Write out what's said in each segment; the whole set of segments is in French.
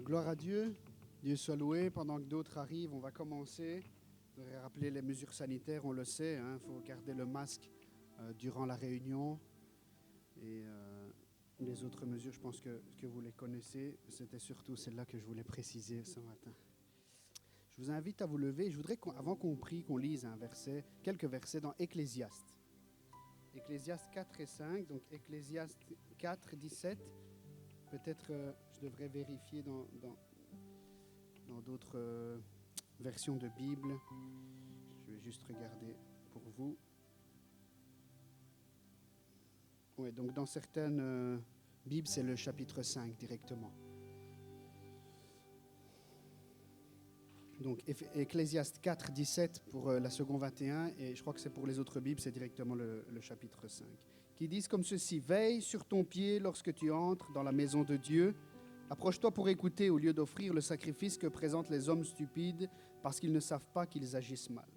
Gloire à Dieu. Dieu soit loué. Pendant que d'autres arrivent, on va commencer. Je voudrais rappeler les mesures sanitaires, on le sait. Il faut garder le masque durant la réunion. Et les autres mesures, je pense que vous les connaissez. C'était surtout celle-là que je voulais préciser ce matin. Je vous invite à vous lever. Je voudrais, avant qu'on prie, qu'on lise un verset, quelques versets dans Ecclésiaste. Ecclésiaste 4 et 5. Donc Ecclésiaste 4, 17. Peut-être je devrais vérifier dans d'autres versions de Bible. Je vais juste regarder pour vous. Oui, donc dans certaines Bibles, c'est le chapitre 5 directement. Donc Ecclésiaste 4, 17 pour la seconde 21, et je crois que c'est pour les autres Bibles, c'est directement le chapitre 5. Qui disent comme ceci: veille sur ton pied lorsque tu entres dans la maison de Dieu. Approche-toi pour écouter au lieu d'offrir le sacrifice que présentent les hommes stupides parce qu'ils ne savent pas qu'ils agissent mal.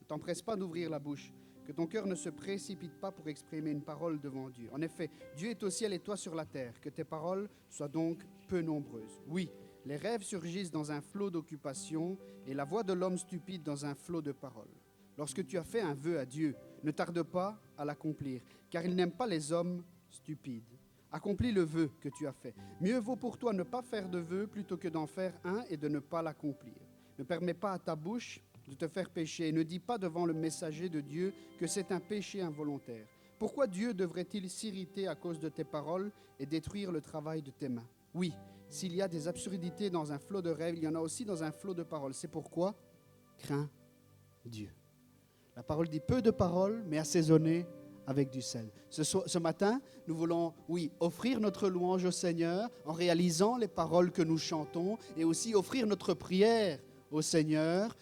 Ne t'empresse pas d'ouvrir la bouche, que ton cœur ne se précipite pas pour exprimer une parole devant Dieu. En effet, Dieu est au ciel et toi sur la terre, que tes paroles soient donc peu nombreuses. Oui, les rêves surgissent dans un flot d'occupation et la voix de l'homme stupide dans un flot de paroles. Lorsque tu as fait un vœu à Dieu, ne tarde pas à l'accomplir, car il n'aime pas les hommes stupides. Accomplis le vœu que tu as fait. Mieux vaut pour toi ne pas faire de vœu plutôt que d'en faire un et de ne pas l'accomplir. Ne permets pas à ta bouche de te faire pécher et ne dis pas devant le messager de Dieu que c'est un péché involontaire. Pourquoi Dieu devrait-il s'irriter à cause de tes paroles et détruire le travail de tes mains? Oui, s'il y a des absurdités dans un flot de rêves, il y en a aussi dans un flot de paroles. C'est pourquoi crains Dieu. La parole dit peu de paroles, mais assaisonnées avec du sel. Ce matin, nous voulons, offrir notre louange au Seigneur en réalisant les paroles que nous chantons et aussi offrir notre prière au Seigneur,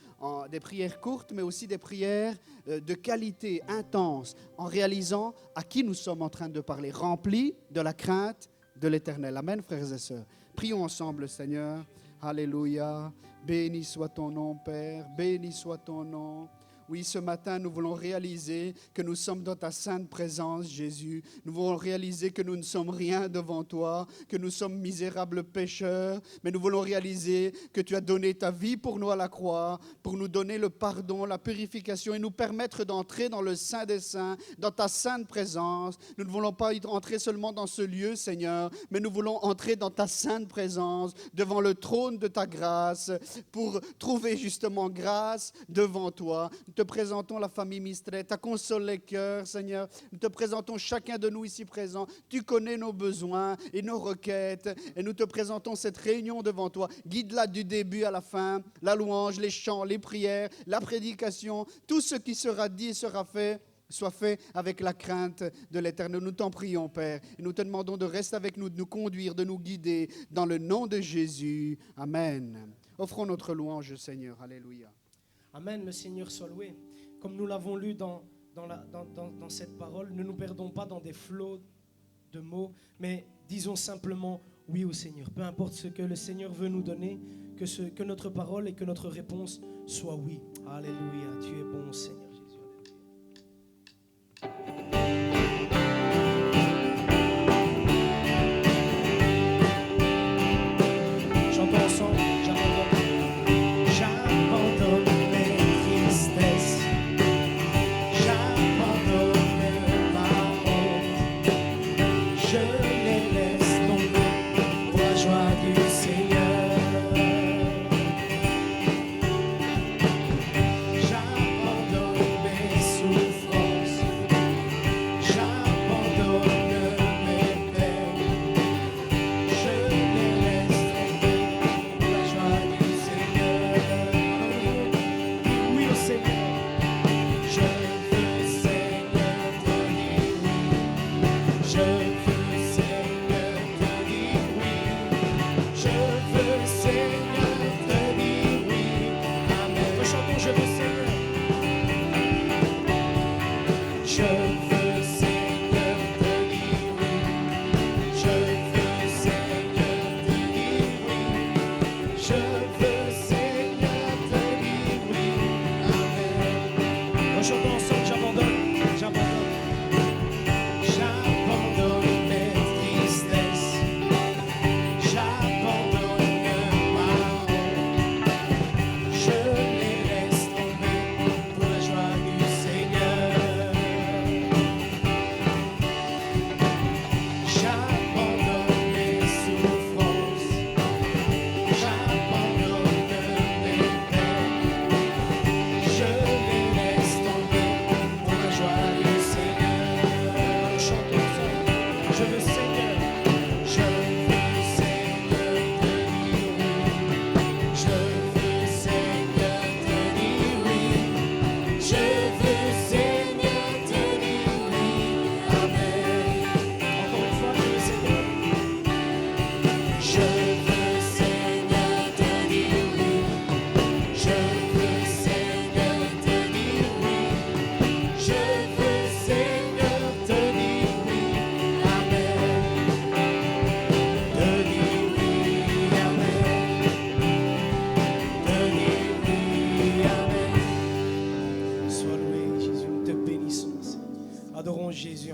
des prières courtes, mais aussi des prières de qualité, intenses, en réalisant à qui nous sommes en train de parler, remplis de la crainte de l'Éternel. Amen, frères et sœurs. Prions ensemble, Seigneur. Alléluia. Béni soit ton nom, Père. Béni soit ton nom. Oui, ce matin, nous voulons réaliser que nous sommes dans ta sainte présence, Jésus. Nous voulons réaliser que nous ne sommes rien devant toi, que nous sommes misérables pécheurs, mais nous voulons réaliser que tu as donné ta vie pour nous à la croix, pour nous donner le pardon, la purification et nous permettre d'entrer dans le Saint des Saints, dans ta sainte présence. Nous ne voulons pas entrer seulement dans ce lieu, Seigneur, mais nous voulons entrer dans ta sainte présence, devant le trône de ta grâce, pour trouver justement grâce devant toi. Nous te présentons la famille Mistret, tu as consolé les cœurs, Seigneur. Nous te présentons chacun de nous ici présents. Tu connais nos besoins et nos requêtes. Et nous te présentons cette réunion devant toi. Guide-la du début à la fin, la louange, les chants, les prières, la prédication. Tout ce qui sera dit et sera fait, soit fait avec la crainte de l'Éternel. Nous t'en prions, Père. Et nous te demandons de rester avec nous, de nous conduire, de nous guider. Dans le nom de Jésus. Amen. Offrons notre louange, Seigneur. Alléluia. Amen, le Seigneur soit loué. Comme nous l'avons lu dans cette parole, ne nous perdons pas dans des flots de mots, mais disons simplement oui au Seigneur. Peu importe ce que le Seigneur veut nous donner, que notre parole et que notre réponse soit oui. Alléluia, tu es bon, Seigneur Jésus. Chantons ensemble, j'abandonne mes tristesses, j'abandonne ma honte, je les laisse tomber pour la joie du Seigneur. J'abandonne mes souffrances, j'abandonne mes peines, je les laisse tomber pour la joie du Seigneur. Oui au Seigneur. Je veux, Seigneur, te dire oui. Je veux, Seigneur, te dire oui. Je veux, Seigneur, te dire oui. Amen. Chantons, je veux, Seigneur. Je veux, Seigneur, te dire oui. Je veux, Seigneur, te dire oui. Je veux, Seigneur, te dire oui. Amen. Chantons ensemble, j'abandonne. J'abandonne mes tristesses, j'abandonne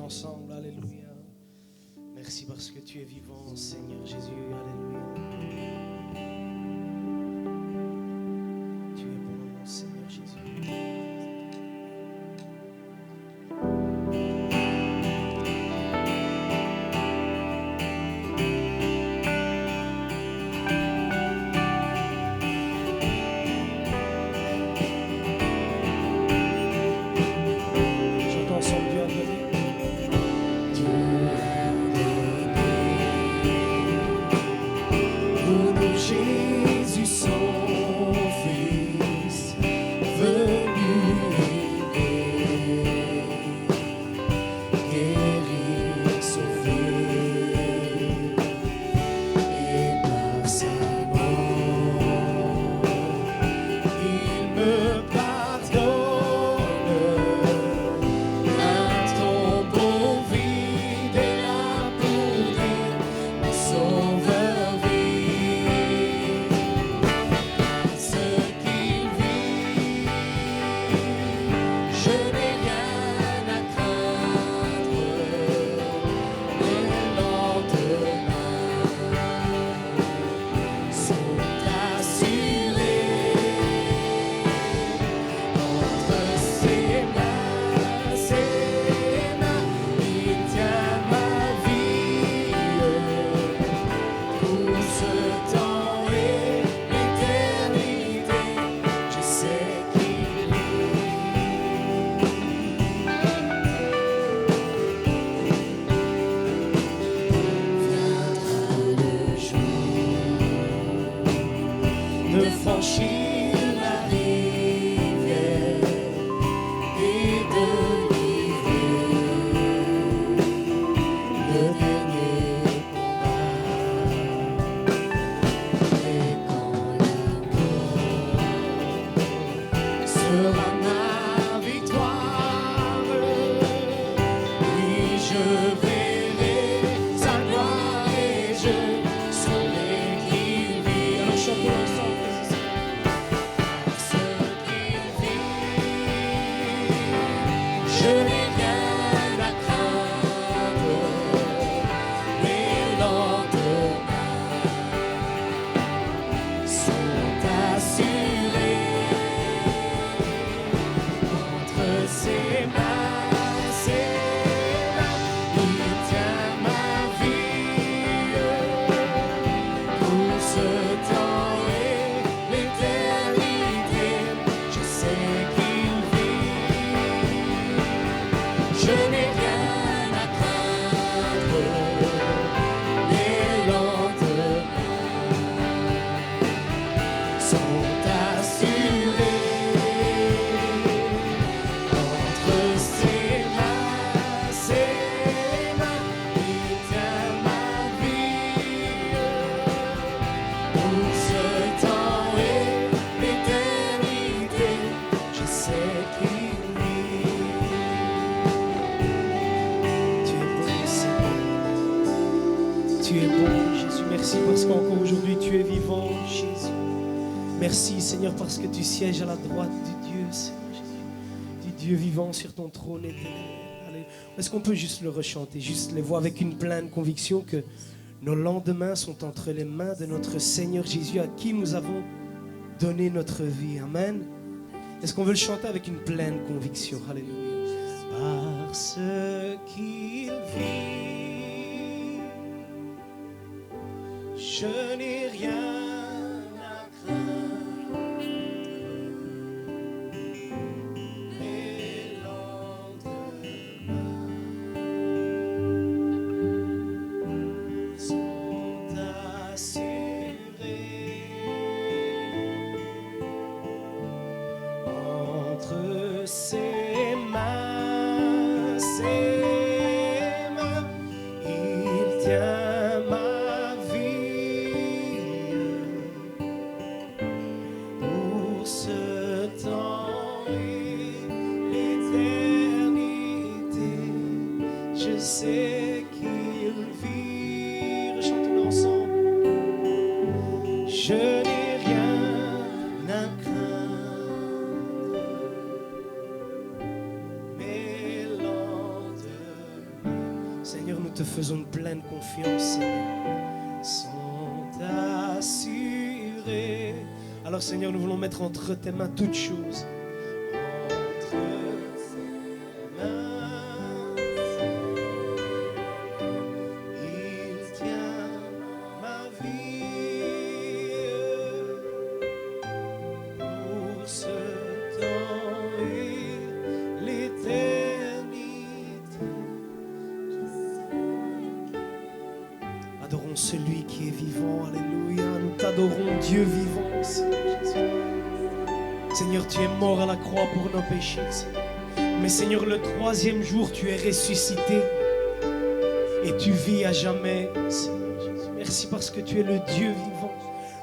ensemble. Alléluia. Merci parce que tu es vivant, Seigneur Jésus. Alléluia. Tu es bon, Seigneur Jésus. Chantons ensemble, Dieu a donné. Pour nous, Jésus, son Fils, venu aimer, guérir, sauver, et par sa mort, il me pardonne. Un tombeau vide et la pourrière, mon sauveur vit. Ce qu'il vit, je n'ai rien à craindre. Les lendemains sont assurés entre ses mains, il tient ma vie pour ce temps et l'éternité. Je sais qu'il viendra le jour de franchir la rivière et de livrer le dernier combat. Et quand la mort sera ma victoire, oui, je verrai sa gloire et je saurai qu'il vit. Alors chantons ensemble, parce qu'il vit, je n'ai rien à craindre. Les lendemains sont assurés entre ses mains, il tient ma vie pour ce temps et l'éternité. Je sais qu'il vit, je n'ai rien à craindre. Les lendemains sont assurés entre ses mains, il tient ma vie pour ce temps et l'éternité. Je sais qu'il vit. Tu es bon, Seigneur. Tu es bon, Jésus. Merci parce qu'encore aujourd'hui, tu es vivant, Jésus. Merci, Seigneur, parce que tu sièges à la droite du Dieu, Seigneur Jésus. Du Dieu vivant sur ton trône éternel. Allez. Est-ce qu'on peut juste le rechanter, juste les voix avec une pleine conviction que nos lendemains sont entre les mains de notre Seigneur Jésus à qui nous avons donné notre vie. Amen. Est-ce qu'on veut le chanter avec une pleine conviction? Alléluia. Parce qu'il vit, je n'ai rien à craindre. Les lendemains sont assurés entre ses mains, il tient ma vie pour ce temps et l'éternité. Je sais qu'il vit. Chantons ensemble. Je n'ai rien à craindre. Mes lendemains te faisons une pleine confiance, Seigneur. Sont assurés. Alors, Seigneur, nous voulons mettre entre tes mains toutes choses. Entre tes mains, il tient ma vie pour ce temps et l'éternité. Adorons celui qui est vivant, alléluia. Nous t'adorons, Dieu vivant, Seigneur Jésus. Seigneur, tu es mort à la croix pour nos péchés, Seigneur. Mais Seigneur, le troisième jour, tu es ressuscité et tu vis à jamais, Seigneur Jésus. Merci parce que tu es le Dieu vivant,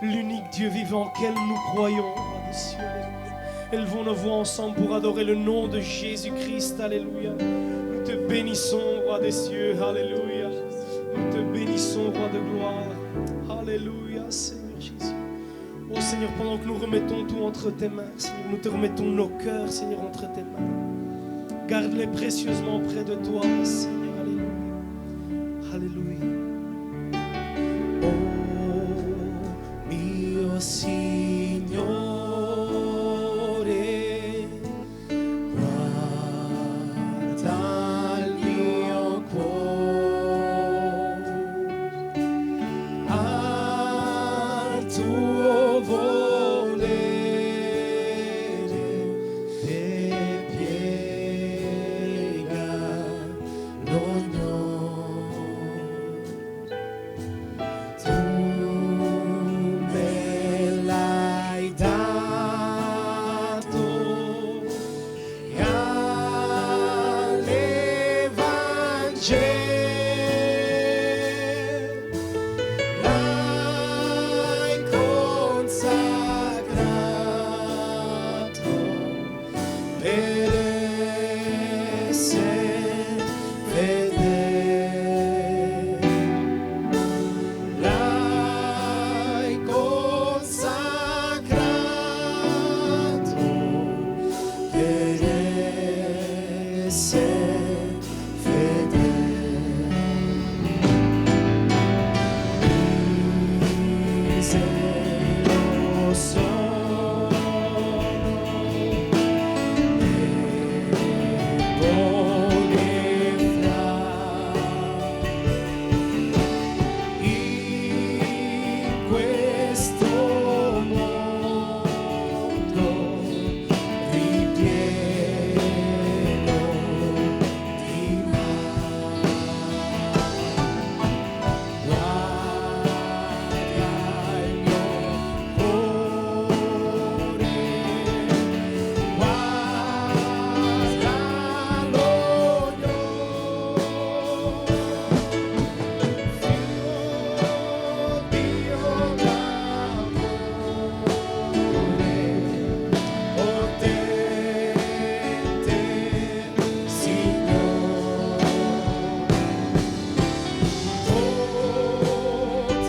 l'unique Dieu vivant auquel nous croyons, roi des cieux. Alléluia. Élevons nos voix ensemble pour adorer le nom de Jésus-Christ, alléluia. Nous te bénissons, roi des cieux, alléluia. Nous te bénissons, roi de gloire, alléluia, Seigneur Jésus. Oh Seigneur, pendant que nous remettons tout entre tes mains, Seigneur, nous te remettons nos cœurs, Seigneur, entre tes mains. Garde-les précieusement près de toi, Seigneur, alléluia. Alléluia. Oh, mio Signore, guarda il mio cuore al tuo volere e piega l'ognuno. Tu me l'hai dato e all'Evangelo l'hai consacrato per essere fedele. L'hai consacrato per essere fedele. Misero sono debole fra in questo mondo ripieno di male. Guarda il mio cuore, guardalo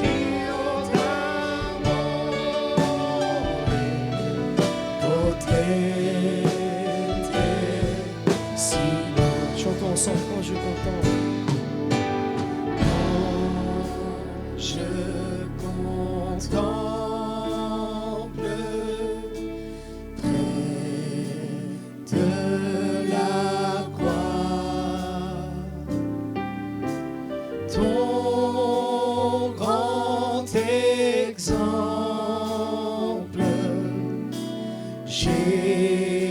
Dio d'amore, potente Signore. Chantons ensemble quand je contemple. Quand je contemple près de la croix ton grand exemple, Jésus,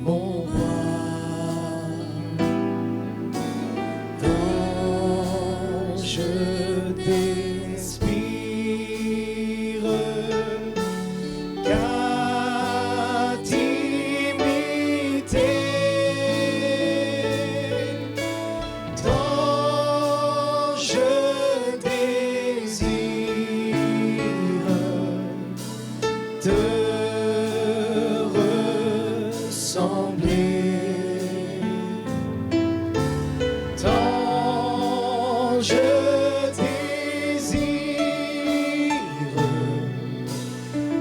mon roi, dont je t'inspire qu'à t'imiter. Dont je désire te ressembler. Tant je désire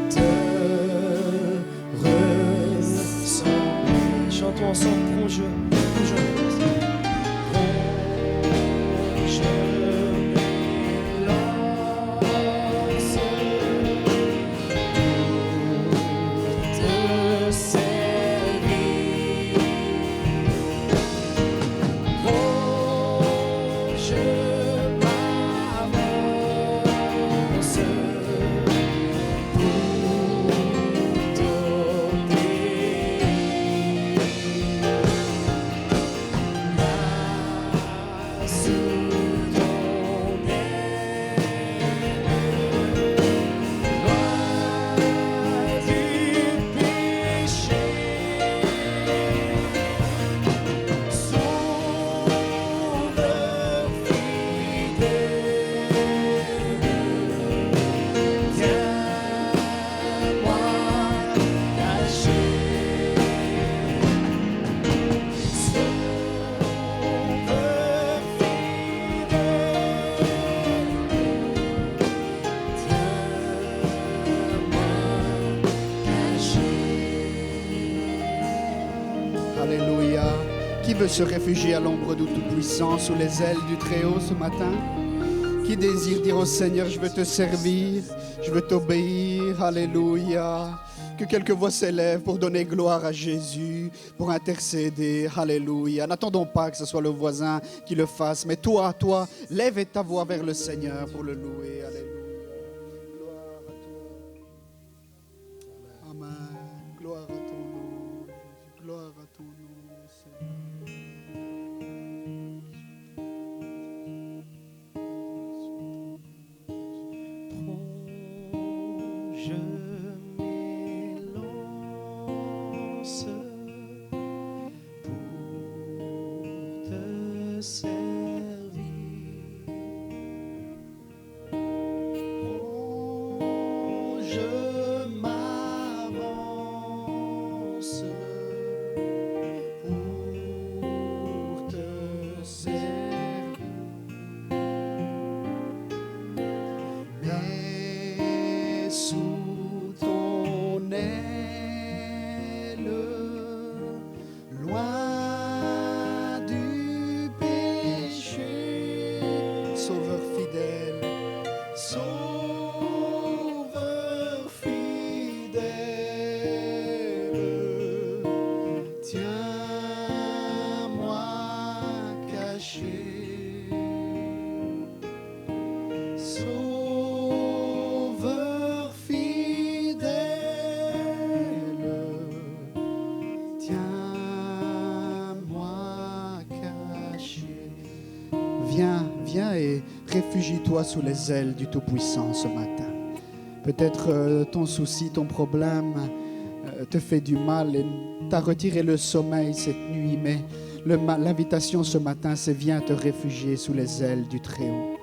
te ressembler. Chantons ensemble, prends-je, prends-je. Alléluia. Qui veut se réfugier à l'ombre du Tout-Puissant, sous les ailes du Très-Haut ce matin? Qui désire dire au Seigneur, je veux te servir, je veux t'obéir, alléluia. Que quelques voix s'élèvent pour donner gloire à Jésus, pour intercéder, alléluia. N'attendons pas que ce soit le voisin qui le fasse, mais toi, lève ta voix vers le Seigneur pour le louer, alléluia. Gloire à toi. Amen. Gloire à ton nom, gloire à ton nom, Seigneur. Je m'élance pour te servir. Oh, je m'avance pour te servir. Mais sous ton aile, loin du péché, Sauveur fidèle, Sauveur fidèle, tiens-moi caché. Sauveur fidèle, tiens-moi caché. Viens et réfugie-toi sous les ailes du Tout-Puissant ce matin. Peut-être ton souci, ton problème te fait du mal et t'a retiré le sommeil cette nuit, mais l'invitation ce matin, c'est viens te réfugier sous les ailes du Très-Haut.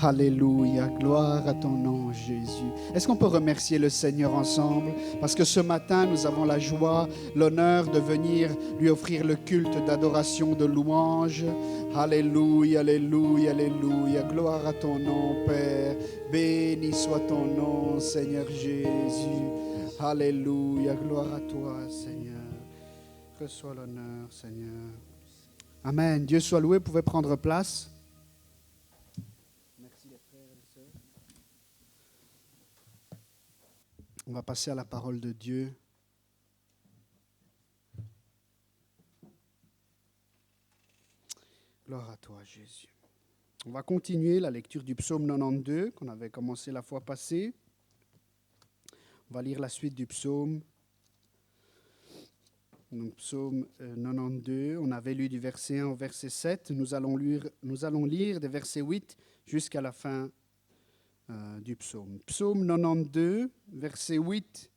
Alléluia, gloire à ton nom Jésus. Est-ce qu'on peut remercier le Seigneur ensemble? Parce que ce matin, nous avons la joie, l'honneur de venir lui offrir le culte d'adoration, de louange. Alléluia, alléluia, alléluia. Gloire à ton nom, Père. Béni soit ton nom, Seigneur Jésus. Alléluia, gloire à toi, Seigneur. Reçois l'honneur, Seigneur. Amen. Dieu soit loué. Vous pouvez prendre place. On va passer à la parole de Dieu. Gloire à toi, Jésus. On va continuer la lecture du psaume 92 qu'on avait commencé la fois passée. On va lire la suite du psaume. Donc, psaume 92, on avait lu du verset 1 au verset 7. Nous allons lire des versets 8 jusqu'à la fin du psaume. Psaume 92, versets 8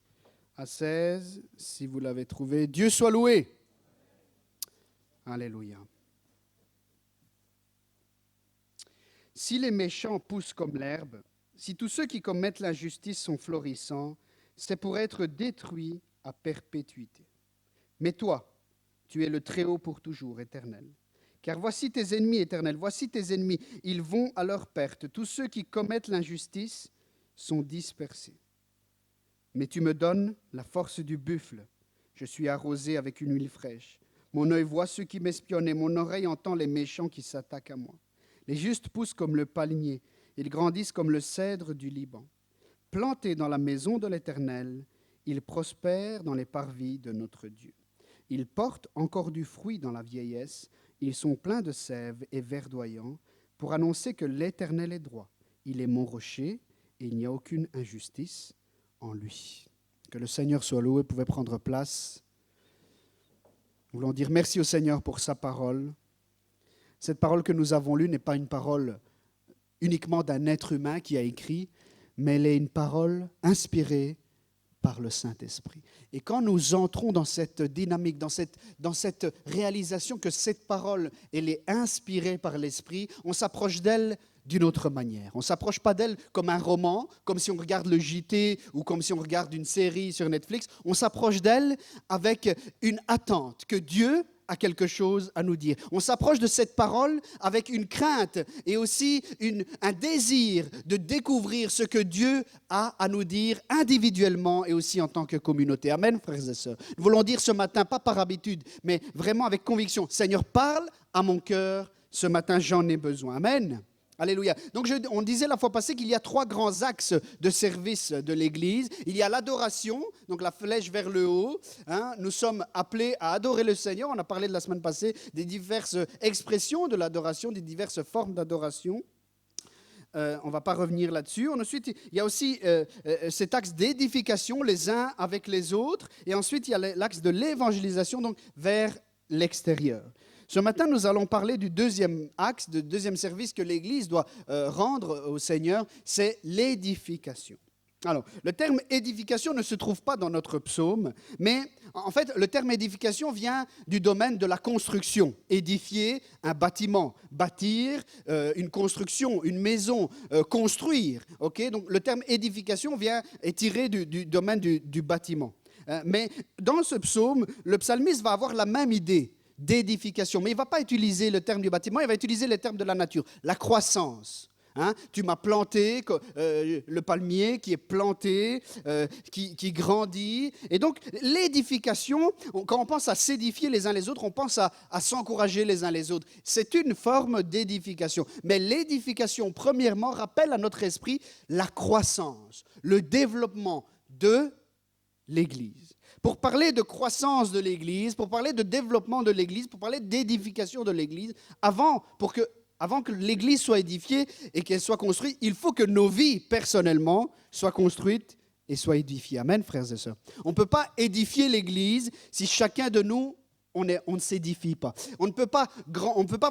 à 16, si vous l'avez trouvé. Dieu soit loué. Alléluia. Si les méchants poussent comme l'herbe, si tous ceux qui commettent l'injustice sont florissants, c'est pour être détruits à perpétuité. Mais toi, tu es le Très-Haut pour toujours, éternel. Car voici tes ennemis, éternel, voici tes ennemis, ils vont à leur perte. Tous ceux qui commettent l'injustice sont dispersés. Mais tu me donnes la force du buffle. Je suis arrosé avec une huile fraîche. Mon œil voit ceux qui m'espionnent et mon oreille entend les méchants qui s'attaquent à moi. Les justes poussent comme le palmier, ils grandissent comme le cèdre du Liban. Plantés dans la maison de l'Éternel, ils prospèrent dans les parvis de notre Dieu. Ils portent encore du fruit dans la vieillesse. Ils sont pleins de sève et verdoyants pour annoncer que l'Éternel est droit. Il est mon rocher et il n'y a aucune injustice en lui. Que le Seigneur soit loué. Vous pouvez prendre place. Nous voulons dire merci au Seigneur pour sa parole. Cette parole que nous avons lue n'est pas une parole uniquement d'un être humain qui a écrit, mais elle est une parole inspirée par le Saint-Esprit. Et quand nous entrons dans cette dynamique, dans cette réalisation que cette parole, elle est inspirée par l'Esprit, on s'approche d'elle d'une autre manière. On ne s'approche pas d'elle comme un roman, comme si on regarde le JT ou comme si on regarde une série sur Netflix. On s'approche d'elle avec une attente que Dieu a quelque chose à nous dire. On s'approche de cette parole avec une crainte et aussi un désir de découvrir ce que Dieu a à nous dire individuellement et aussi en tant que communauté. Amen, frères et sœurs. Nous voulons dire ce matin, pas par habitude, mais vraiment avec conviction, Seigneur, parle à mon cœur, ce matin j'en ai besoin. Amen. Alléluia. Donc, on disait la fois passée qu'il y a 3 grands axes de service de l'Église. Il y a l'adoration, donc la flèche vers le haut. Nous sommes appelés à adorer le Seigneur. On a parlé de la semaine passée des diverses expressions de l'adoration, des diverses formes d'adoration. On ne va pas revenir là-dessus. Ensuite, il y a aussi cet axe d'édification les uns avec les autres. Et ensuite, il y a l'axe de l'évangélisation, donc vers l'extérieur. Ce matin, nous allons parler du deuxième axe, du deuxième service que l'Église doit rendre au Seigneur, c'est l'édification. Alors, le terme édification ne se trouve pas dans notre psaume, mais en fait, le terme édification vient du domaine de la construction. Édifier un bâtiment, bâtir une construction, une maison, construire. Okay? Donc, le terme édification est tiré du domaine du bâtiment. Mais dans ce psaume, le psalmiste va avoir la même idée d'édification. Mais il ne va pas utiliser le terme du bâtiment, il va utiliser le terme de la nature, la croissance. Tu m'as planté, le palmier qui est planté, qui grandit. Et donc, l'édification, quand on pense à s'édifier les uns les autres, on pense à s'encourager les uns les autres. C'est une forme d'édification. Mais l'édification, premièrement, rappelle à notre esprit la croissance, le développement de l'Église. Pour parler de croissance de l'Église, pour parler de développement de l'Église, pour parler d'édification de l'Église, avant que l'Église soit édifiée et qu'elle soit construite, il faut que nos vies, personnellement, soient construites et soient édifiées. Amen, frères et sœurs. On ne peut pas édifier l'Église si chacun de nous, on ne s'édifie pas. On ne peut pas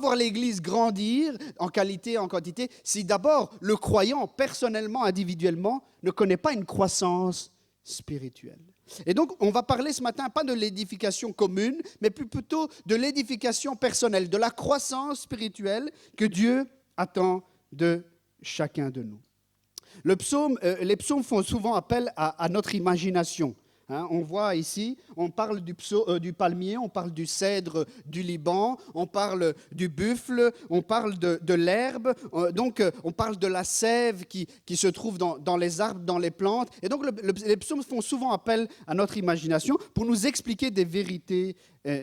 voir l'Église grandir en qualité et en quantité si d'abord le croyant, personnellement, individuellement, ne connaît pas une croissance spirituelle. Et donc, on va parler ce matin, pas de l'édification commune, mais plutôt de l'édification personnelle, de la croissance spirituelle que Dieu attend de chacun de nous. Les psaumes font souvent appel à notre imagination. On voit ici, on parle du palmier, on parle du cèdre du Liban, on parle du buffle, on parle de l'herbe, donc on parle de la sève qui se trouve dans les arbres, dans les plantes. Et donc les psaumes font souvent appel à notre imagination pour nous expliquer des vérités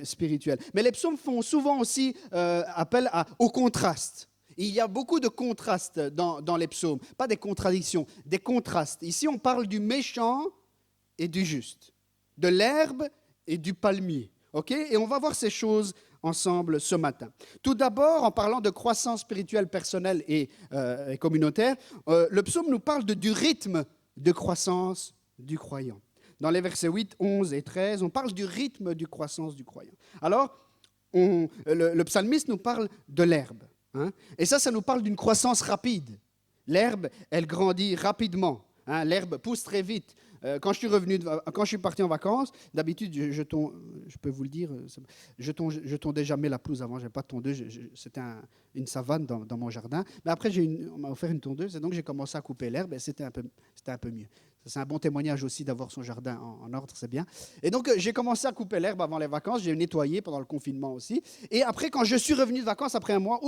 spirituelles. Mais les psaumes font souvent aussi appel au contraste. Il y a beaucoup de contrastes dans les psaumes, pas des contradictions, des contrastes. Ici, on parle du méchant et du juste, de l'herbe et du palmier. Okay? Et on va voir ces choses ensemble ce matin. Tout d'abord, en parlant de croissance spirituelle personnelle et communautaire, le psaume nous parle du rythme de croissance du croyant. Dans les versets 8, 11 et 13, on parle du rythme de croissance du croyant. Alors, le psalmiste nous parle de l'herbe. Et ça nous parle d'une croissance rapide. L'herbe, elle grandit rapidement. L'herbe pousse très vite. Quand je suis parti en vacances, d'habitude, je peux vous le dire, je tondais jamais la pelouse avant, je n'avais pas de tondeuse, c'était une savane dans mon jardin. Mais après, on m'a offert une tondeuse et donc j'ai commencé à couper l'herbe et c'était un peu mieux. C'est un bon témoignage aussi d'avoir son jardin en ordre, c'est bien. Et donc, j'ai commencé à couper l'herbe avant les vacances, j'ai nettoyé pendant le confinement aussi. Et après, quand je suis revenu de vacances, après un mois,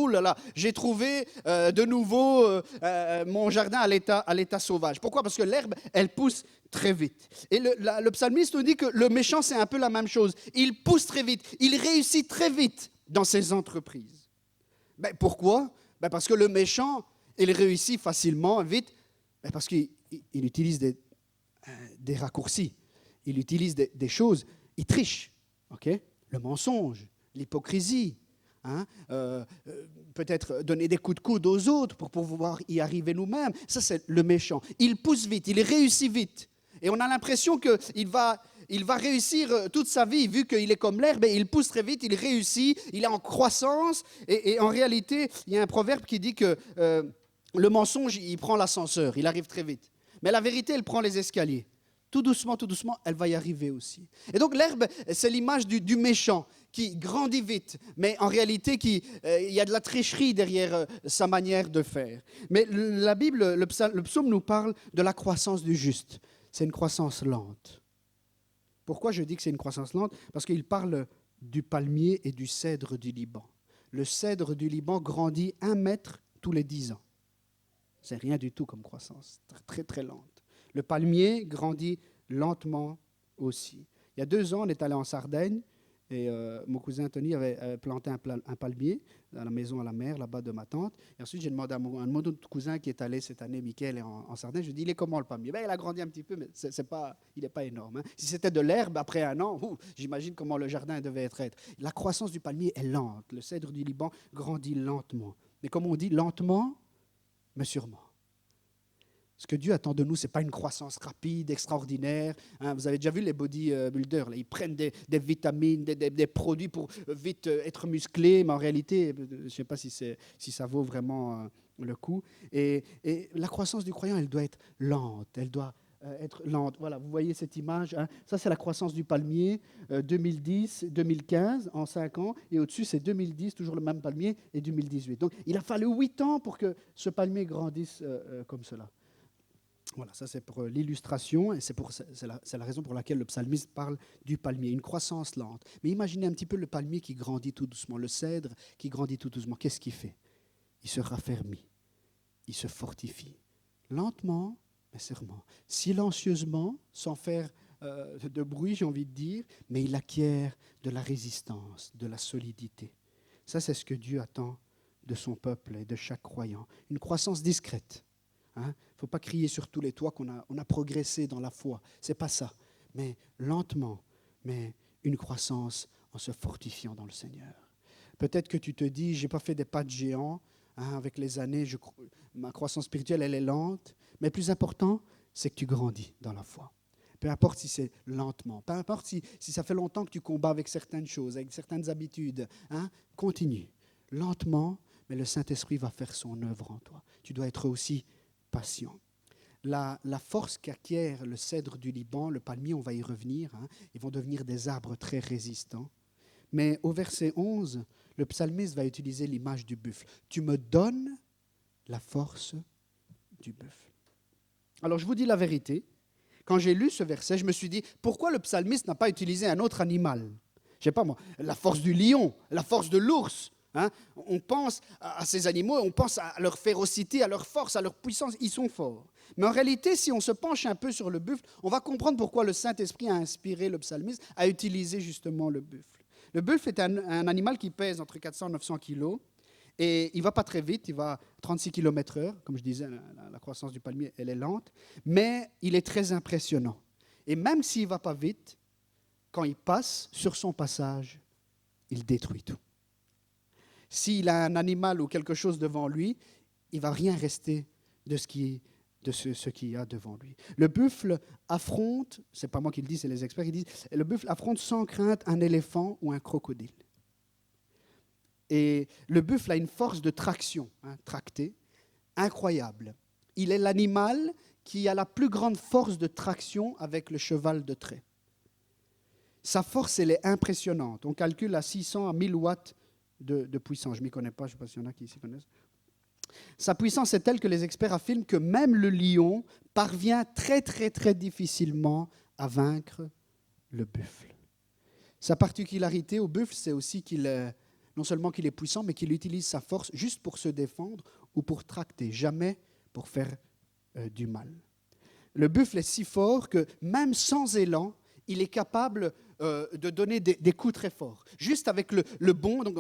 j'ai trouvé de nouveau mon jardin à l'état sauvage. Pourquoi ? Parce que l'herbe, elle pousse très vite. Et le psalmiste nous dit que le méchant, c'est un peu la même chose. Il pousse très vite, il réussit très vite dans ses entreprises. Pourquoi ? Parce que le méchant, il réussit facilement, vite, parce qu'il utilise des raccourcis, il utilise des choses, il triche, okay? Le mensonge, l'hypocrisie, peut-être donner des coups de coude aux autres pour pouvoir y arriver nous-mêmes, ça c'est le méchant. Il pousse vite, il réussit vite, et on a l'impression qu'il va réussir toute sa vie, vu qu'il est comme l'herbe, et il pousse très vite, il réussit, il est en croissance, et en réalité, il y a un proverbe qui dit que le mensonge, il prend l'ascenseur, il arrive très vite. Mais la vérité, elle prend les escaliers. Tout doucement, elle va y arriver aussi. Et donc l'herbe, c'est l'image du méchant qui grandit vite, mais en réalité, il y a de la tricherie derrière sa manière de faire. Mais la Bible, le psaume nous parle de la croissance du juste. C'est une croissance lente. Pourquoi je dis que c'est une croissance lente ? Parce qu'il parle du palmier et du cèdre du Liban. Le cèdre du Liban grandit 1 mètre tous les 10 ans. C'est rien du tout comme croissance, très très lente. Le palmier grandit lentement aussi. Il y a 2 ans, on est allé en Sardaigne et mon cousin Tony avait planté un palmier à la maison à la mer, là-bas de ma tante. Et ensuite, j'ai demandé à un autre cousin qui est allé cette année, Mickaël, en Sardaigne, je lui ai dit, il est comment le palmier? Il a grandi un petit peu, mais il n'est pas énorme. Si c'était de l'herbe, après 1 an, j'imagine comment le jardin devait être. La croissance du palmier est lente. Le cèdre du Liban grandit lentement. Mais comme on dit, lentement, mais sûrement. Ce que Dieu attend de nous, ce n'est pas une croissance rapide, extraordinaire. Vous avez déjà vu les bodybuilders, ils prennent des vitamines, des produits pour vite être musclés, mais en réalité, je ne sais pas si ça vaut vraiment le coup. Et la croissance du croyant, elle doit être lente, elle doit être lente. Voilà, vous voyez cette image. Ça, c'est la croissance du palmier, 2010, 2015, en 5 ans. Et au-dessus, c'est 2010, toujours le même palmier, et 2018. Donc, il a fallu 8 ans pour que ce palmier grandisse comme cela. Voilà, ça c'est pour l'illustration et c'est la raison pour laquelle le psalmiste parle du palmier, une croissance lente. Mais imaginez un petit peu le palmier qui grandit tout doucement, le cèdre qui grandit tout doucement. Qu'est-ce qu'il fait? Il se raffermit, il se fortifie, lentement mais sûrement, silencieusement, sans faire de bruit, j'ai envie de dire, mais il acquiert de la résistance, de la solidité. Ça, c'est ce que Dieu attend de son peuple et de chaque croyant. Une croissance discrète. Il ne faut pas crier sur tous les toits qu'on a progressé dans la foi. Ce n'est pas ça. Mais lentement, mais une croissance en se fortifiant dans le Seigneur. Peut-être que tu te dis, je n'ai pas fait des pas de géant. Avec les années, ma croissance spirituelle, elle est lente. Mais plus important, c'est que tu grandis dans la foi. Peu importe si c'est lentement. Peu importe si ça fait longtemps que tu combats avec certaines choses, avec certaines habitudes. Continue. Lentement, mais le Saint-Esprit va faire son œuvre en toi. Tu dois être aussi patient. La force qu'acquiert le cèdre du Liban, le palmier, on va y revenir, ils vont devenir des arbres très résistants. Mais au verset 11, le psalmiste va utiliser l'image du buffle. Tu me donnes la force du buffle. Alors je vous dis la vérité, quand j'ai lu ce verset, je me suis dit, pourquoi le psalmiste n'a pas utilisé un autre animal? Je ne sais pas moi, la force du lion, la force de l'ours. On pense à ces animaux, on pense à leur férocité, à leur force, à leur puissance, ils sont forts. Mais en réalité, si on se penche un peu sur le buffle, on va comprendre pourquoi le Saint-Esprit a inspiré le psalmiste à utiliser justement le buffle. Le buffle est un animal qui pèse entre 400 et 900 kilos et il ne va pas très vite, il va à 36 km/h. Comme je disais, la croissance du palmier, elle est lente, mais il est très impressionnant. Et même s'il ne va pas vite, quand il passe, sur son passage, il détruit tout. S'il a un animal ou quelque chose devant lui, il ne va rien rester de ce qu'il y a devant lui. Le buffle affronte, ce n'est pas moi qui le dis, c'est les experts qui disent, le buffle affronte sans crainte un éléphant ou un crocodile. Et le buffle a une force de traction, tractée, incroyable. Il est l'animal qui a la plus grande force de traction avec le cheval de trait. Sa force, elle est impressionnante. On calcule à 600 à 1000 watts de puissance. Je ne m'y connais pas, je ne sais pas s'il y en a qui s'y connaissent. Sa puissance est telle que les experts affirment que même le lion parvient très, très, très difficilement à vaincre le buffle. Sa particularité au buffle, c'est aussi non seulement qu'il est puissant, mais qu'il utilise sa force juste pour se défendre ou pour tracter, jamais pour faire du mal. Le buffle est si fort que même sans élan, il est capable de donner des coups très forts. Juste avec le bond, donc,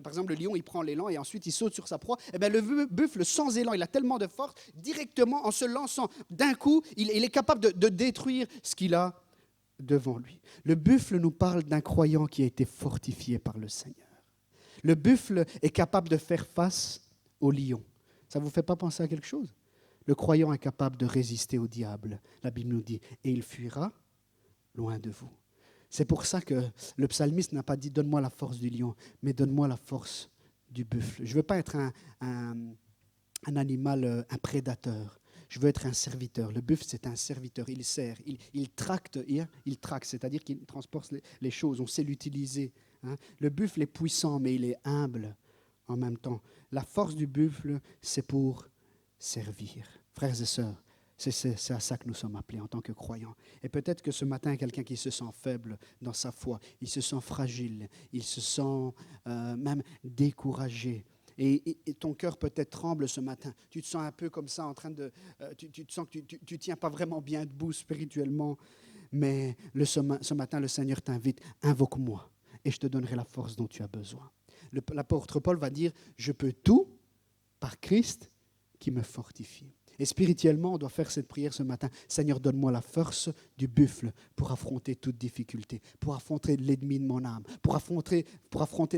par exemple le lion, il prend l'élan et ensuite il saute sur sa proie. Et bien, le buffle sans élan, il a tellement de force, directement en se lançant d'un coup, il est capable de détruire ce qu'il a devant lui. Le buffle nous parle d'un croyant qui a été fortifié par le Seigneur. Le buffle est capable de faire face au lion. Ça ne vous fait pas penser à quelque chose? Le croyant est capable de résister au diable. La Bible nous dit, et il fuira loin de vous. C'est pour ça que le psalmiste n'a pas dit « donne-moi la force du lion », mais « donne-moi la force du buffle ». Je ne veux pas être un animal, un prédateur. Je veux être un serviteur. Le buffle, c'est un serviteur. Il sert, il tracte, c'est-à-dire qu'il transporte les choses. On sait l'utiliser. Le buffle est puissant, mais il est humble en même temps. La force du buffle, c'est pour servir. Frères et sœurs, C'est à ça que nous sommes appelés en tant que croyants. Et peut-être que ce matin, quelqu'un qui se sent faible dans sa foi, il se sent fragile, il se sent même découragé. Et ton cœur peut-être tremble ce matin. Tu te sens un peu comme ça, en train de... tu te sens que tu ne tiens pas vraiment bien debout spirituellement. Mais ce matin, le Seigneur t'invite, invoque-moi et je te donnerai la force dont tu as besoin. L'apôtre Paul va dire, je peux tout par Christ qui me fortifie. Et spirituellement, on doit faire cette prière ce matin. Seigneur, donne-moi la force du buffle pour affronter toute difficulté, pour affronter l'ennemi de mon âme, pour affronter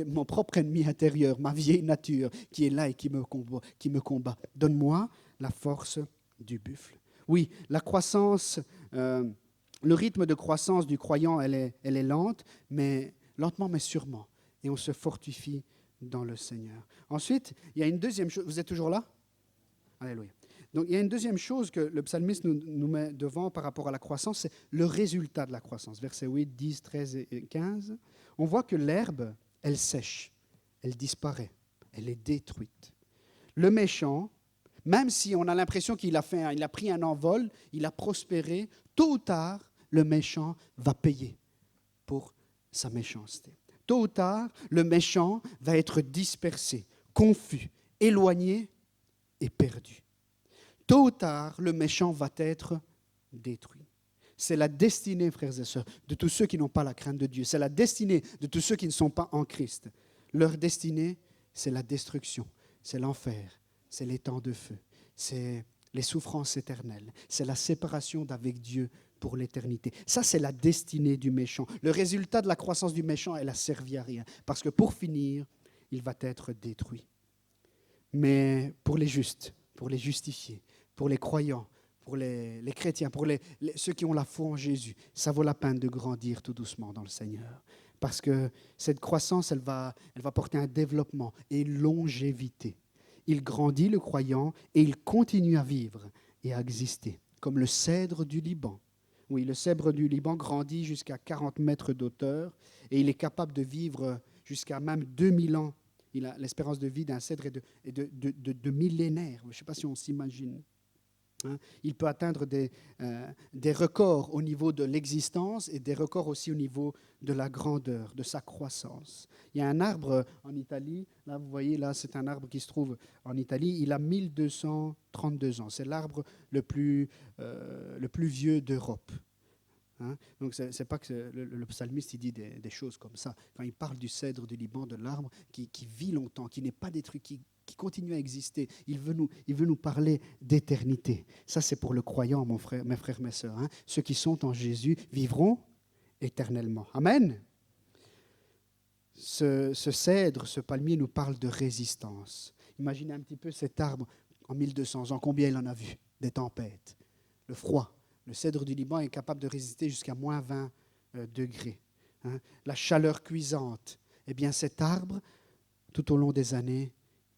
mon propre ennemi intérieur, ma vieille nature qui est là et qui me combat. Donne-moi la force du buffle. Oui, la croissance, le rythme de croissance du croyant, elle est lente, mais lentement mais sûrement. Et on se fortifie dans le Seigneur. Ensuite, il y a une deuxième chose. Vous êtes toujours là? Alléluia. Donc, il y a une deuxième chose que le psalmiste nous met devant par rapport à la croissance, c'est le résultat de la croissance. Versets 8, 10, 13 et 15. On voit que l'herbe, elle sèche, elle disparaît, elle est détruite. Le méchant, même si on a l'impression qu'il a pris un envol, il a prospéré, tôt ou tard, le méchant va payer pour sa méchanceté. Tôt ou tard, le méchant va être dispersé, confus, éloigné et perdu. Tôt ou tard, le méchant va être détruit. C'est la destinée, frères et sœurs, de tous ceux qui n'ont pas la crainte de Dieu. C'est la destinée de tous ceux qui ne sont pas en Christ. Leur destinée, c'est la destruction, c'est l'enfer, c'est les temps de feu, c'est les souffrances éternelles, c'est la séparation d'avec Dieu pour l'éternité. Ça, c'est la destinée du méchant. Le résultat de la croissance du méchant, elle n'a servi à rien. Parce que pour finir, il va être détruit. Mais pour les justes, pour les justifiés, pour les croyants, pour les chrétiens, pour ceux qui ont la foi en Jésus, ça vaut la peine de grandir tout doucement dans le Seigneur. Parce que cette croissance, elle va porter un développement et une longévité. Il grandit, le croyant, et il continue à vivre et à exister, comme le cèdre du Liban. Oui, le cèdre du Liban grandit jusqu'à 40 mètres d'auteur et il est capable de vivre jusqu'à même 2000 ans. L'espérance de vie d'un cèdre est de millénaires. Je ne sais pas si on s'imagine. Il peut atteindre des records au niveau de l'existence et des records aussi au niveau de la grandeur, de sa croissance. Il y a un arbre en Italie, là vous voyez, là c'est un arbre qui se trouve en Italie, il a 1232 ans. C'est l'arbre le plus vieux d'Europe. Donc c'est pas que le psalmiste il dit des choses comme ça. Quand il parle du cèdre du Liban, de l'arbre qui vit longtemps, qui n'est pas détruit, qui continue à exister, il veut nous parler d'éternité. Ça c'est pour le croyant, mes frères, mes sœurs. Ceux qui sont en Jésus vivront éternellement. Amen. Ce cèdre, ce palmier nous parle de résistance. Imaginez un petit peu cet arbre en 1200 ans, combien il en a vu? Des tempêtes, le froid. Le cèdre du Liban est capable de résister jusqu'à moins 20 degrés. La chaleur cuisante. Eh bien, cet arbre, tout au long des années,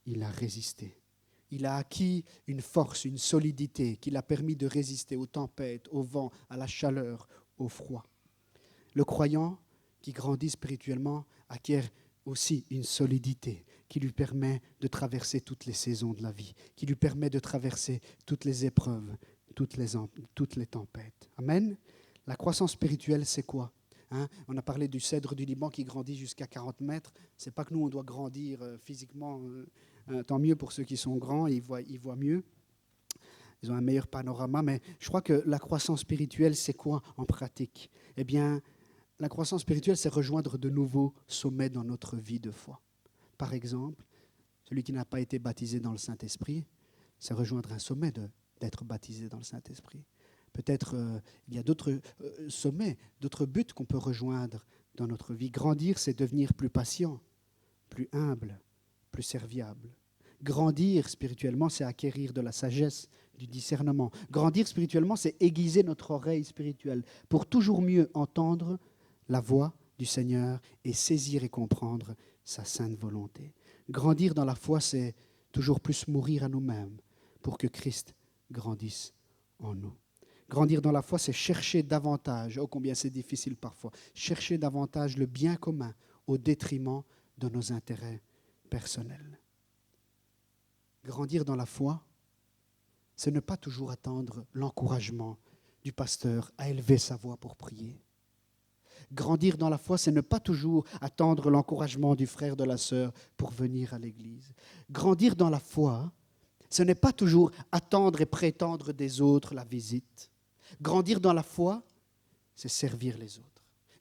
il a résisté. Il a acquis une force, une solidité qui l'a permis de résister aux tempêtes, au vent, à la chaleur, au froid. Le croyant qui grandit spirituellement acquiert aussi une solidité qui lui permet de traverser toutes les saisons de la vie, qui lui permet de traverser toutes les épreuves, toutes les tempêtes. Amen. La croissance spirituelle, c'est quoi? On a parlé du cèdre du Liban qui grandit jusqu'à 40 mètres. Ce n'est pas que nous, on doit grandir physiquement. Tant mieux pour ceux qui sont grands, ils voient mieux. Ils ont un meilleur panorama. Mais je crois que la croissance spirituelle, c'est quoi en pratique? Eh bien, la croissance spirituelle, c'est rejoindre de nouveaux sommets dans notre vie de foi. Par exemple, celui qui n'a pas été baptisé dans le Saint-Esprit, c'est rejoindre un sommet d'être baptisé dans le Saint-Esprit. Peut-être il y a d'autres sommets, d'autres buts qu'on peut rejoindre dans notre vie. Grandir, c'est devenir plus patient, plus humble, plus serviable. Grandir spirituellement, c'est acquérir de la sagesse, du discernement. Grandir spirituellement, c'est aiguiser notre oreille spirituelle pour toujours mieux entendre la voix du Seigneur et saisir et comprendre sa sainte volonté. Grandir dans la foi, c'est toujours plus mourir à nous-mêmes pour que Christ grandisse en nous. Grandir dans la foi, c'est chercher davantage, oh combien c'est difficile parfois, chercher davantage le bien commun au détriment de nos intérêts personnels. Grandir dans la foi, c'est ne pas toujours attendre l'encouragement du pasteur à élever sa voix pour prier. Grandir dans la foi, c'est ne pas toujours attendre l'encouragement du frère, de la sœur pour venir à l'église. Grandir dans la foi, ce n'est pas toujours attendre et prétendre des autres la visite. Grandir dans la foi, c'est servir les autres.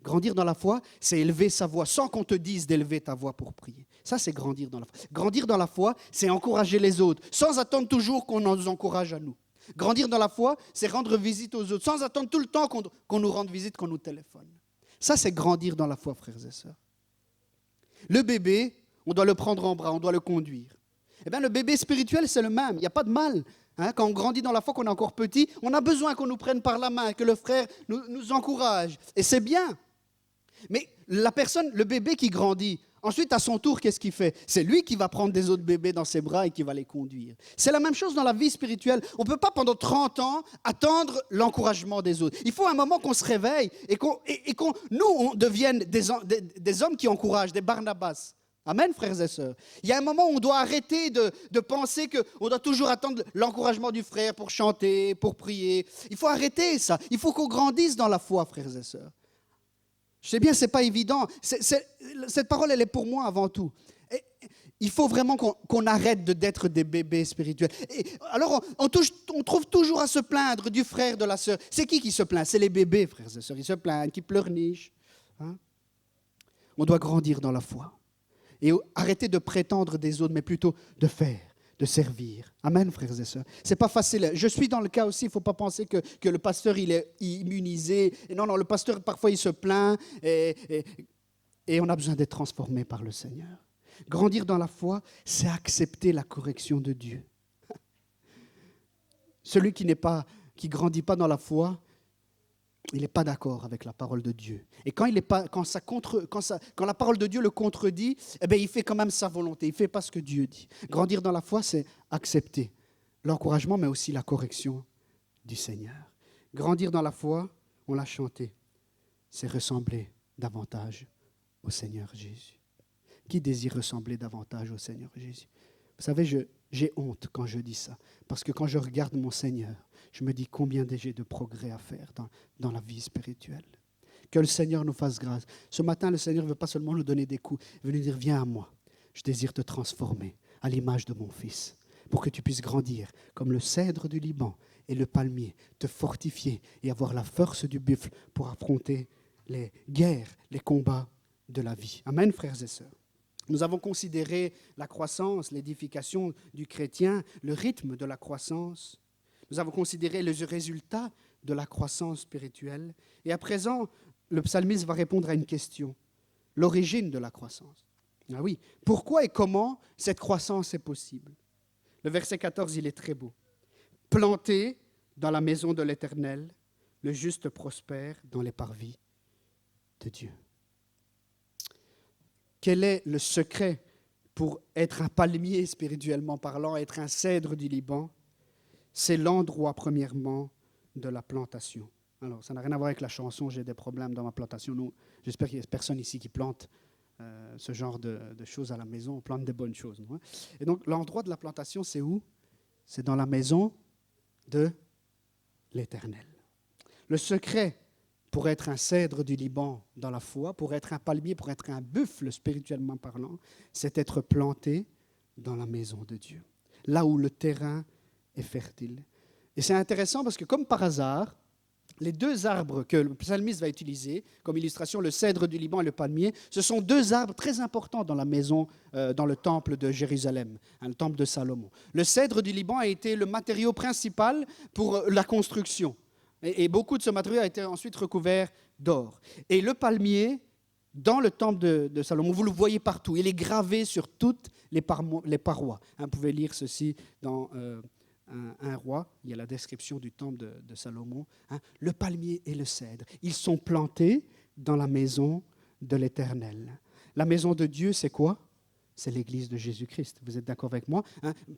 Grandir dans la foi, c'est élever sa voix sans qu'on te dise d'élever ta voix pour prier. Ça, c'est grandir dans la foi. Grandir dans la foi, c'est encourager les autres sans attendre toujours qu'on nous encourage à nous. Grandir dans la foi, c'est rendre visite aux autres sans attendre tout le temps qu'on nous rende visite, qu'on nous téléphone. Ça, c'est grandir dans la foi, frères et sœurs. Le bébé, on doit le prendre en bras, on doit le conduire. Eh bien, le bébé spirituel, c'est le même. Il n'y a pas de mal. Quand on grandit dans la foi, qu'on est encore petit, on a besoin qu'on nous prenne par la main, que le frère nous encourage. Et c'est bien. Mais la personne, le bébé qui grandit, ensuite, à son tour, qu'est-ce qu'il fait? C'est lui qui va prendre des autres bébés dans ses bras et qui va les conduire. C'est la même chose dans la vie spirituelle. On ne peut pas, pendant 30 ans, attendre l'encouragement des autres. Il faut un moment qu'on se réveille et qu'on nous, on devienne des hommes qui encouragent, des Barnabas. Amen, frères et sœurs. Il y a un moment où on doit arrêter de penser qu'on doit toujours attendre l'encouragement du frère pour chanter, pour prier. Il faut arrêter ça. Il faut qu'on grandisse dans la foi, frères et sœurs. Je sais bien, ce n'est pas évident. Cette parole, elle est pour moi avant tout. Et il faut vraiment qu'on arrête d'être des bébés spirituels. Et alors, on trouve toujours à se plaindre du frère, de la sœur. C'est qui se plaint? C'est les bébés, frères et sœurs. Ils se plaignent, qui pleurnichent. On doit grandir dans la foi. Et arrêter de prétendre des autres, mais plutôt de faire, de servir. Amen, frères et sœurs. Ce n'est pas facile. Je suis dans le cas aussi, il ne faut pas penser que le pasteur, il est immunisé. Et non, le pasteur, parfois, il se plaint et on a besoin d'être transformé par le Seigneur. Grandir dans la foi, c'est accepter la correction de Dieu. Celui qui ne grandit pas dans la foi, il n'est pas d'accord avec la parole de Dieu. Et quand la parole de Dieu le contredit, eh bien, il fait quand même sa volonté. Il ne fait pas ce que Dieu dit. Grandir dans la foi, c'est accepter l'encouragement, mais aussi la correction du Seigneur. Grandir dans la foi, on l'a chanté, c'est ressembler davantage au Seigneur Jésus. Qui désire ressembler davantage au Seigneur Jésus? Vous savez, j'ai honte quand je dis ça, parce que quand je regarde mon Seigneur, je me dis combien j'ai de progrès à faire dans la vie spirituelle. Que le Seigneur nous fasse grâce. Ce matin, le Seigneur ne veut pas seulement nous donner des coups, il veut nous dire, viens à moi, je désire te transformer à l'image de mon Fils, pour que tu puisses grandir comme le cèdre du Liban et le palmier, te fortifier et avoir la force du buffle pour affronter les guerres, les combats de la vie. Amen, frères et sœurs. Nous avons considéré la croissance, l'édification du chrétien, le rythme de la croissance. Nous avons considéré les résultats de la croissance spirituelle. Et à présent, le psalmiste va répondre à une question, l'origine de la croissance. Ah oui, pourquoi et comment cette croissance est possible? Le verset 14, il est très beau. Planté dans la maison de l'Éternel, le juste prospère dans les parvis de Dieu. Quel est le secret pour être un palmier spirituellement parlant, être un cèdre du Liban? C'est l'endroit, premièrement, de la plantation. Alors, ça n'a rien à voir avec la chanson « J'ai des problèmes dans ma plantation ». Non, j'espère qu'il n'y a personne ici qui plante ce genre de choses à la maison. On plante des bonnes choses. Non? Et donc, l'endroit de la plantation, c'est où? C'est dans la maison de l'Éternel. Le secret pour être un cèdre du Liban dans la foi, pour être un palmier, pour être un buffle spirituellement parlant, c'est être planté dans la maison de Dieu, là où le terrain est fertile. Et c'est intéressant parce que, comme par hasard, les deux arbres que le psalmiste va utiliser comme illustration, le cèdre du Liban et le palmier, ce sont deux arbres très importants dans la maison, dans le temple de Jérusalem, le temple de Salomon. Le cèdre du Liban a été le matériau principal pour la construction. Et beaucoup de ce matériau a été ensuite recouvert d'or. Et le palmier, dans le temple de Salomon, vous le voyez partout. Il est gravé sur toutes les parois. Vous pouvez lire ceci dans un roi. Il y a la description du temple de Salomon. Le palmier et le cèdre, ils sont plantés dans la maison de l'Éternel. La maison de Dieu, c'est quoi? C'est l'église de Jésus-Christ. Vous êtes d'accord avec moi?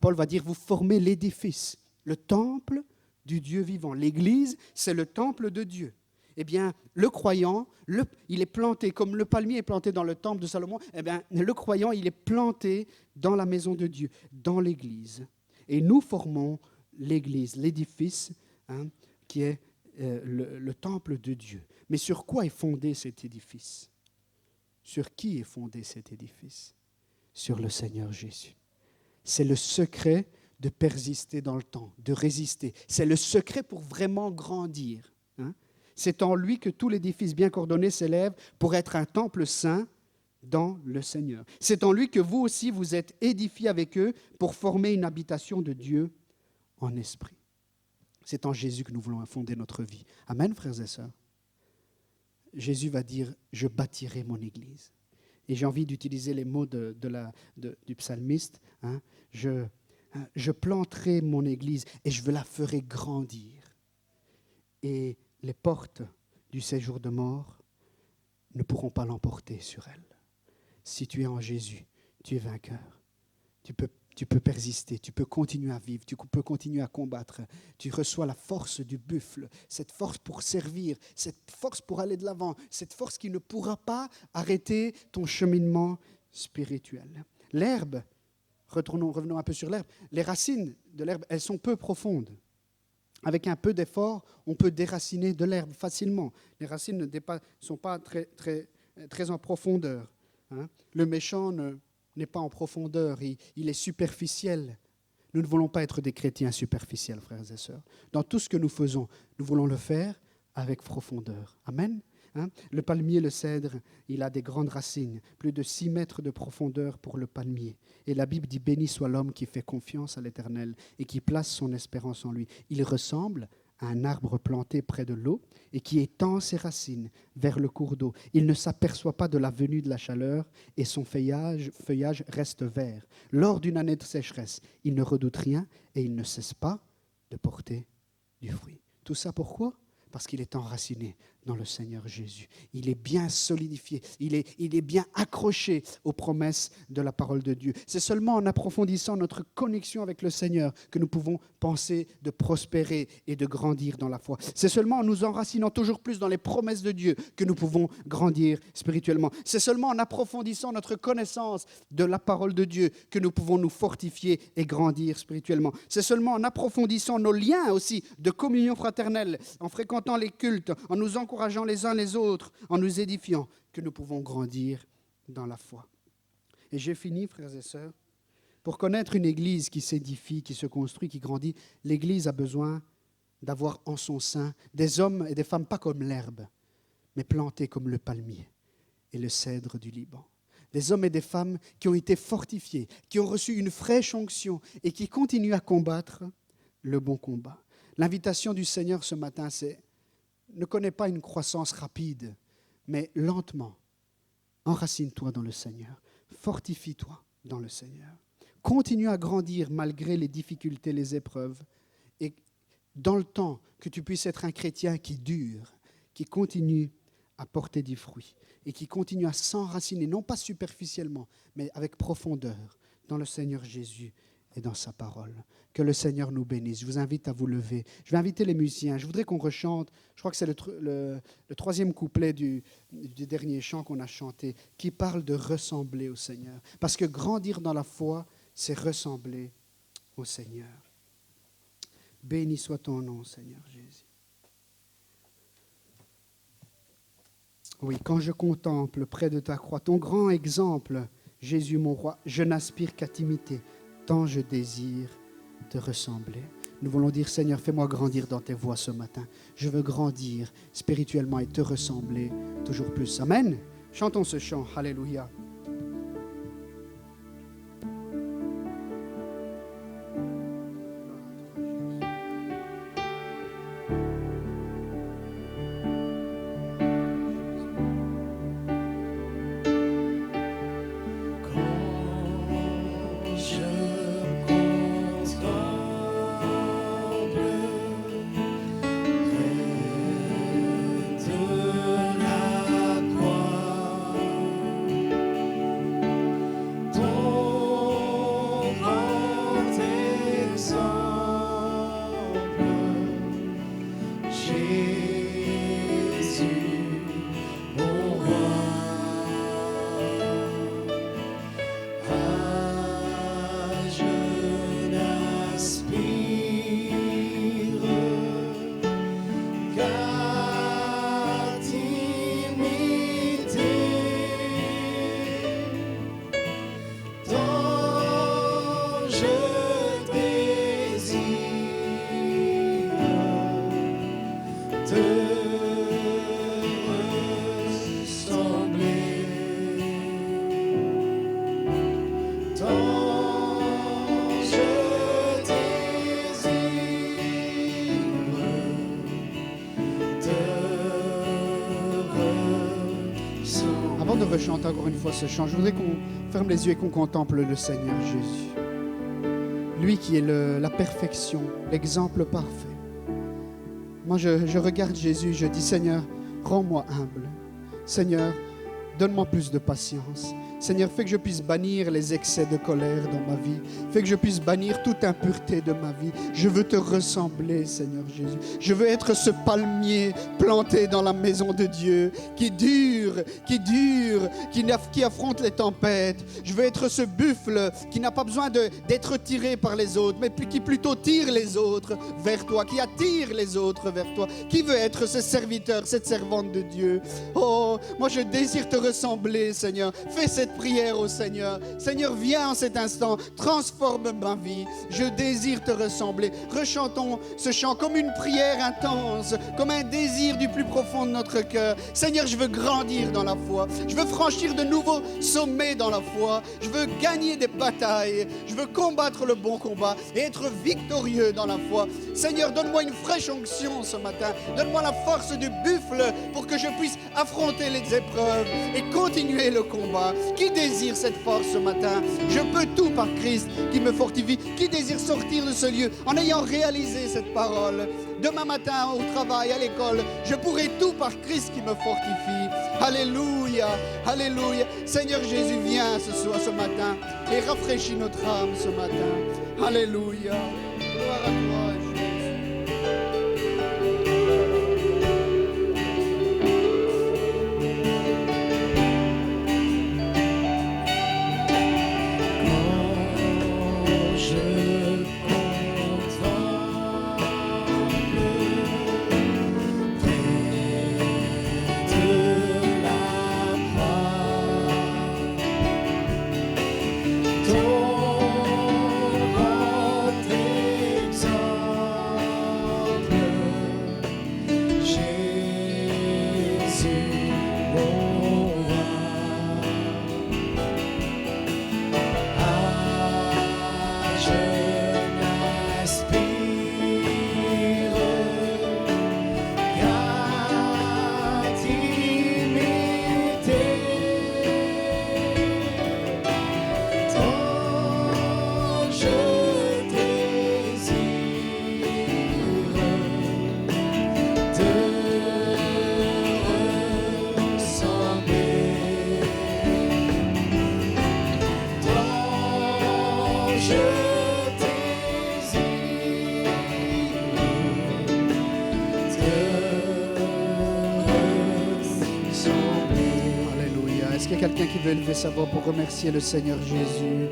Paul va dire, vous formez l'édifice, le temple du Dieu vivant. L'église, c'est le temple de Dieu. Eh bien, le croyant, il est planté, comme le palmier est planté dans le temple de Salomon, eh bien, le croyant, il est planté dans la maison de Dieu, dans l'église. Et nous formons l'Église, l'édifice, hein, qui est le temple de Dieu. Mais sur quoi est fondé cet édifice? Sur qui est fondé cet édifice? Sur le Seigneur Jésus. C'est le secret de persister dans le temps, de résister. C'est le secret pour vraiment grandir. Hein. C'est en lui que tout l'édifice bien coordonné s'élève pour être un temple saint dans le Seigneur. C'est en lui que vous aussi vous êtes édifiés avec eux pour former une habitation de Dieu en esprit. C'est en Jésus que nous voulons fonder notre vie. Amen, frères et sœurs. Jésus va dire « Je bâtirai mon Église ». Et j'ai envie d'utiliser les mots du psalmiste. Hein, je planterai mon Église et je la ferai grandir. Et les portes du séjour de mort ne pourront pas l'emporter sur elle. Si tu es en Jésus, tu es vainqueur. Tu peux persister, tu peux continuer à vivre, tu peux continuer à combattre. Tu reçois la force du buffle, cette force pour servir, cette force pour aller de l'avant, cette force qui ne pourra pas arrêter ton cheminement spirituel. L'herbe, revenons un peu sur l'herbe, les racines de l'herbe, elles sont peu profondes. Avec un peu d'effort, on peut déraciner de l'herbe facilement. Les racines ne sont pas très en profondeur. Hein. Le méchant n'est pas en profondeur, il est superficiel. Nous ne voulons pas être des chrétiens superficiels, frères et sœurs. Dans tout ce que nous faisons, nous voulons le faire avec profondeur. Amen. Hein? Le palmier, le cèdre, il a des grandes racines, plus de 6 mètres de profondeur pour le palmier. Et la Bible dit « Béni soit l'homme qui fait confiance à l'Éternel et qui place son espérance en lui ». Il ressemble à un arbre planté près de l'eau et qui étend ses racines vers le cours d'eau. Il ne s'aperçoit pas de la venue de la chaleur et son feuillage reste vert. Lors d'une année de sécheresse, il ne redoute rien et il ne cesse pas de porter du fruit. Tout ça pourquoi ? Parce qu'il est enraciné dans le Seigneur Jésus. Il est bien solidifié, il est bien accroché aux promesses de la parole de Dieu. C'est seulement en approfondissant notre connexion avec le Seigneur que nous pouvons penser de prospérer et de grandir dans la foi. C'est seulement en nous enracinant toujours plus dans les promesses de Dieu que nous pouvons grandir spirituellement. C'est seulement en approfondissant notre connaissance de la parole de Dieu que nous pouvons nous fortifier et grandir spirituellement. C'est seulement en approfondissant nos liens aussi de communion fraternelle, en fréquentant les cultes, en nous encourageant les uns les autres, en nous édifiant, que nous pouvons grandir dans la foi. Et j'ai fini, frères et sœurs. Pour connaître une église qui s'édifie, qui se construit, qui grandit, l'église a besoin d'avoir en son sein des hommes et des femmes, pas comme l'herbe, mais plantés comme le palmier et le cèdre du Liban. Des hommes et des femmes qui ont été fortifiés, qui ont reçu une fraîche onction et qui continuent à combattre le bon combat. L'invitation du Seigneur ce matin, c'est ne connais pas une croissance rapide, mais lentement. Enracine-toi dans le Seigneur. Fortifie-toi dans le Seigneur. Continue à grandir malgré les difficultés, les épreuves. Et dans le temps, que tu puisses être un chrétien qui dure, qui continue à porter du fruit et qui continue à s'enraciner, non pas superficiellement, mais avec profondeur dans le Seigneur Jésus et dans sa parole. Que le Seigneur nous bénisse. Je vous invite à vous lever. Je vais inviter les musiciens. Je voudrais qu'on rechante, je crois que c'est le troisième couplet du dernier chant qu'on a chanté, qui parle de ressembler au Seigneur. Parce que grandir dans la foi, c'est ressembler au Seigneur. Béni soit ton nom, Seigneur Jésus. Oui, quand je contemple près de ta croix ton grand exemple, Jésus mon roi, je n'aspire qu'à t'imiter, tant je désire te ressembler. Nous voulons dire, Seigneur, fais-moi grandir dans tes voies ce matin. Je veux grandir spirituellement et te ressembler toujours plus. Amen. Chantons ce chant. Alléluia. De la croix. Avant de rechanter encore une fois ce chant, je voudrais qu'on ferme les yeux et qu'on contemple le Seigneur Jésus. Lui qui est la perfection, l'exemple parfait. Moi, je regarde Jésus, je dis, Seigneur, rends-moi humble. Seigneur, donne-moi plus de patience. Seigneur, fais que je puisse bannir les excès de colère dans ma vie. Fais que je puisse bannir toute impureté de ma vie. Je veux te ressembler, Seigneur Jésus. Je veux être ce palmier planté dans la maison de Dieu, qui dure, qui affronte les tempêtes. Je veux être ce buffle qui n'a pas besoin d'être tiré par les autres, mais qui plutôt tire les autres vers toi, qui attire les autres vers toi. Qui veut être ce serviteur, cette servante de Dieu? Oh, moi je désire te ressembler, Seigneur. Fais cette prière au Seigneur. Seigneur, viens en cet instant, transforme ma vie. Je désire te ressembler. Rechantons ce chant comme une prière intense, comme un désir du plus profond de notre cœur. Seigneur, je veux grandir dans la foi. Je veux franchir de nouveaux sommets dans la foi. Je veux gagner des batailles. Je veux combattre le bon combat et être victorieux dans la foi. Seigneur, donne-moi une fraîche onction ce matin. Donne-moi la force du buffle pour que je puisse affronter les épreuves et continuer le combat. Qui désire cette force ce matin? Je peux tout par Christ qui me fortifie. Qui désire sortir de ce lieu en ayant réalisé cette parole? Demain matin au travail, à l'école, je pourrai tout par Christ qui me fortifie. Alléluia, alléluia. Seigneur Jésus, viens ce matin et rafraîchis notre âme ce matin. Alléluia. Gloire à toi, Jésus. Quelqu'un qui veut élever sa voix pour remercier le Seigneur Jésus.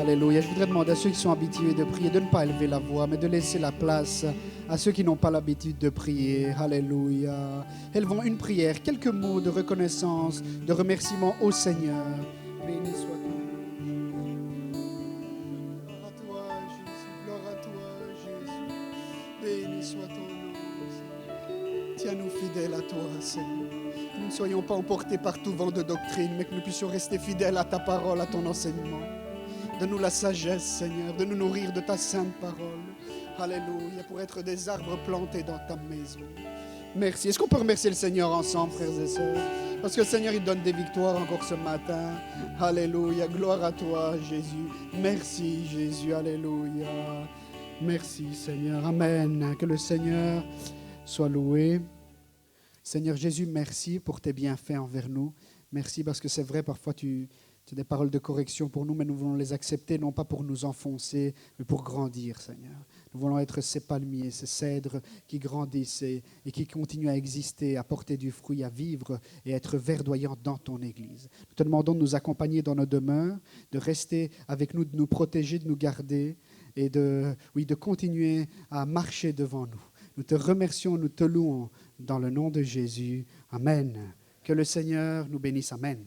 Alléluia. Je voudrais demander à ceux qui sont habitués de prier de ne pas élever la voix, mais de laisser la place à ceux qui n'ont pas l'habitude de prier. Alléluia. Élevons une prière, quelques mots de reconnaissance, de remerciement au Seigneur. Béni soit ton nom. Gloire à toi, Jésus. Gloire à toi, Jésus. Béni soit ton nom. Tiens-nous fidèles à toi, Seigneur. Nous ne soyons pas emportés par tout vent de doctrine, mais que nous puissions rester fidèles à ta parole, à ton enseignement. Donne-nous la sagesse, Seigneur, de nous nourrir de ta sainte parole. Alléluia, pour être des arbres plantés dans ta maison. Merci. Est-ce qu'on peut remercier le Seigneur ensemble, frères et sœurs? Parce que le Seigneur, il donne des victoires encore ce matin. Alléluia, gloire à toi, Jésus. Merci, Jésus, alléluia. Merci, Seigneur. Amen. Que le Seigneur soit loué. Seigneur Jésus, merci pour tes bienfaits envers nous. Merci parce que c'est vrai, parfois tu as des paroles de correction pour nous, mais nous voulons les accepter, non pas pour nous enfoncer, mais pour grandir, Seigneur. Nous voulons être ces palmiers, ces cèdres qui grandissent et qui continuent à exister, à porter du fruit, à vivre et à être verdoyants dans ton Église. Nous te demandons de nous accompagner dans nos demeures, de rester avec nous, de nous protéger, de nous garder et de continuer à marcher devant nous. Nous te remercions, nous te louons dans le nom de Jésus. Amen. Que le Seigneur nous bénisse. Amen.